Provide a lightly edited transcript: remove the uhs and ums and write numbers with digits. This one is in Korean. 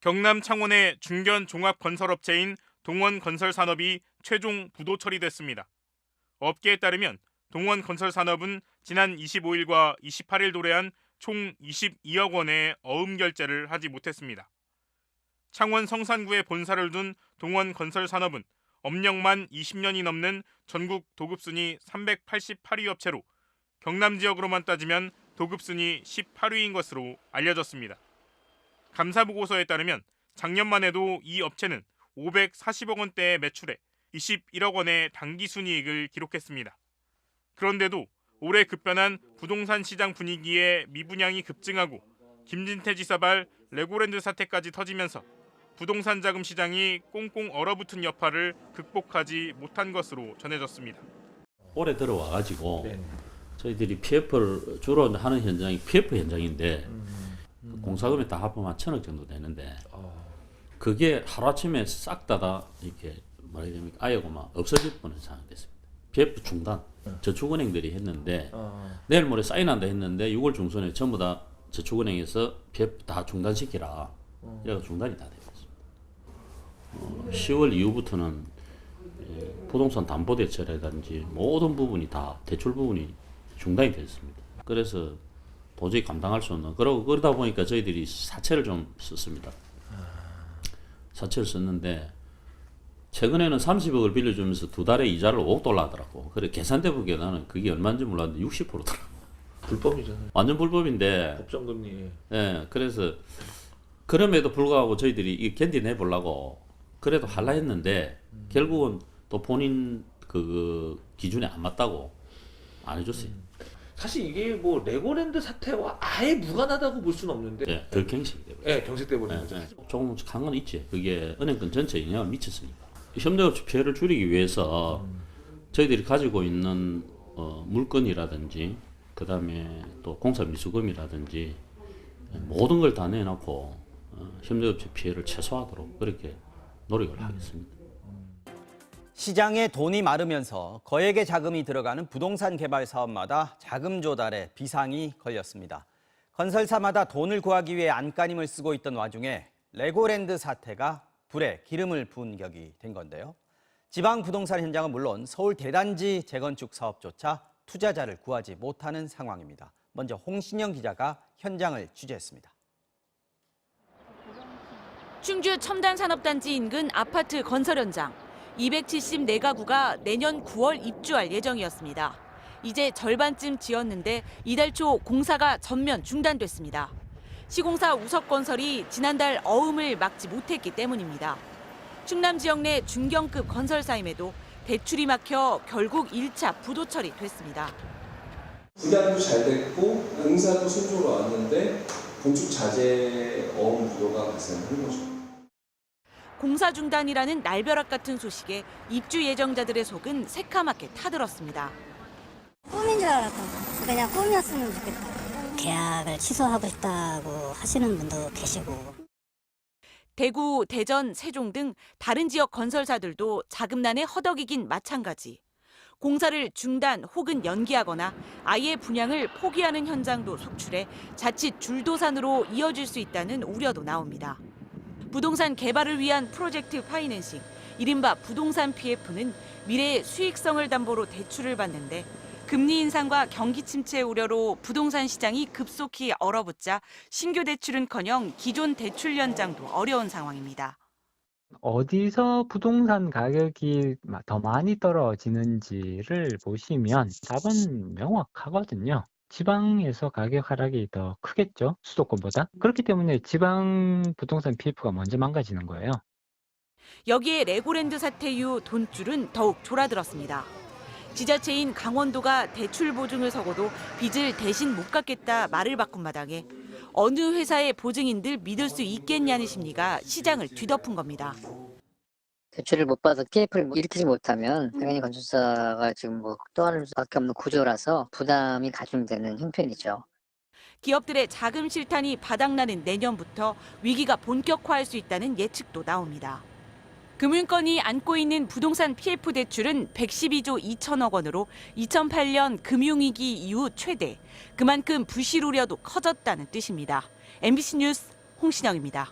경남 창원의 중견 종합건설업체인 동원건설산업이 최종 부도 처리됐습니다. 업계에 따르면 동원건설산업은 지난 25일과 28일 도래한 총 22억 원의 어음 결제를 하지 못했습니다. 창원 성산구에 본사를 둔 동원건설산업은 업력만 20년이 넘는 전국 도급순위 388위 업체로 경남 지역으로만 따지면 도급순위 18위인 것으로 알려졌습니다. 감사보고서에 따르면 작년만 해도 이 업체는 540억 원대의 매출에 21억 원의 당기순이익을 기록했습니다. 그런데도 올해 급변한 부동산 시장 분위기에 미분양이 급증하고 김진태 지사발 레고랜드 사태까지 터지면서 부동산 자금 시장이 꽁꽁 얼어붙은 여파를 극복하지 못한 것으로 전해졌습니다. 올해 들어와가지고 저희들이 PF를 주로 하는 현장이 PF 현장인데 공사금이 다 합하면 1,000억 정도 되는데 그게 하루아침에 싹 다 이렇게 말하자면 아예고만 없어질 뻔한 상황이 됐습니다. PF 중단, 저축은행들이 했는데 내일 모레 사인한다 했는데 6월 중순에 전부 다 저축은행에서 PF 다 중단시키라. 이래서 중단이 다 되었습니다. 10월 이후부터는 부동산 담보대출이라든지 모든 부분이 다 대출 부분이 중단이 됐습니다. 그래서 도저히 감당할 수 없는 그러다 보니까 저희들이 사채를 좀 썼습니다. 사채를 썼는데 최근에는 30억을 빌려주면서 두 달에 이자를 5억 달러 하더라고. 그래 계산대 보기에 나는 그게 얼마인지 몰랐는데 60%더라고. 불법이잖아요. 완전 불법인데. 법정금리. 예, 그래서 그럼에도 불구하고 저희들이 이 견디내 보려고 그래도 할라 했는데 결국은 또 본인 그 기준에 안 맞다고 안 해줬어요. 사실 이게 뭐 레고랜드 사태와 아예 무관하다고 볼 수는 없는데. 예, 덜 경색이 돼요. 예, 경색돼 버리는 거죠. 조금 강은 있지. 그게 은행권 전체에 영향을 미쳤으니까. 협력업체 피해를 줄이기 위해서 저희들이 가지고 있는 물건이라든지 그다음에 또 공사 미수금이라든지 모든 걸 다 내놓고 협력업체 피해를 최소화하도록 그렇게 노력을 하겠습니다. 시장에 돈이 마르면서 거액의 자금이 들어가는 부동산 개발 사업마다 자금 조달에 비상이 걸렸습니다. 건설사마다 돈을 구하기 위해 안간힘을 쓰고 있던 와중에 레고랜드 사태가 불에 기름을 부은 격이 된 건데요. 지방 부동산 현장은 물론 서울 대단지 재건축 사업조차 투자자를 구하지 못하는 상황입니다. 먼저 홍신영 기자가 현장을 취재했습니다. 충주 첨단산업단지 인근 아파트 건설 현장. 274가구가 내년 9월 입주할 예정이었습니다. 이제 절반쯤 지었는데 이달 초 공사가 전면 중단됐습니다. 시공사 우석건설이 지난달 어음을 막지 못했기 때문입니다. 충남 지역 내 중견급 건설사임에도 대출이 막혀 결국 1차 부도 처리됐습니다. 분양도 잘 됐고 공사도 순조로 왔는데 건축 자재 어음 부도가 발생한 거죠. 공사 중단이라는 날벼락 같은 소식에 입주 예정자들의 속은 새카맣게 타들었습니다. 꿈인 줄 알았다고. 그냥 꿈이었으면 좋겠다. 계약을 취소하고 싶다고 하시는 분도 계시고. 대구, 대전, 세종 등 다른 지역 건설사들도 자금난에 허덕이긴 마찬가지. 공사를 중단 혹은 연기하거나 아예 분양을 포기하는 현장도 속출해 자칫 줄도산으로 이어질 수 있다는 우려도 나옵니다. 부동산 개발을 위한 프로젝트 파이낸싱, 이른바 부동산 PF는 미래의 수익성을 담보로 대출을 받는데 금리 인상과 경기 침체 우려로 부동산 시장이 급속히 얼어붙자 신규 대출은커녕 기존 대출 연장도 어려운 상황입니다. 어디서 부동산 가격이 더 많이 떨어지는지를 보시면 답은 명확하거든요. 지방에서 가격 하락이 더 크겠죠, 수도권보다. 그렇기 때문에 지방 부동산 PF가 먼저 망가지는 거예요. 여기에 레고랜드 사태 이후 돈줄은 더욱 졸아들었습니다. 지자체인 강원도가 대출 보증을 서고도 빚을 대신 못 갚겠다 말을 바꾼 마당에 어느 회사의 보증인들 믿을 수 있겠냐는 심리가 시장을 뒤덮은 겁니다. 대출을 못 받아 PF를 일으키지 못하면 당연히 건설사가 지금 떠안을 수밖에 없는 구조라서 부담이 가중되는 형편이죠. 기업들의 자금 실탄이 바닥나는 내년부터 위기가 본격화할 수 있다는 예측도 나옵니다. 금융권이 안고 있는 부동산 PF 대출은 112조 2천억 원으로 2008년 금융위기 이후 최대, 그만큼 부실 우려도 커졌다는 뜻입니다. MBC 뉴스 홍신영입니다.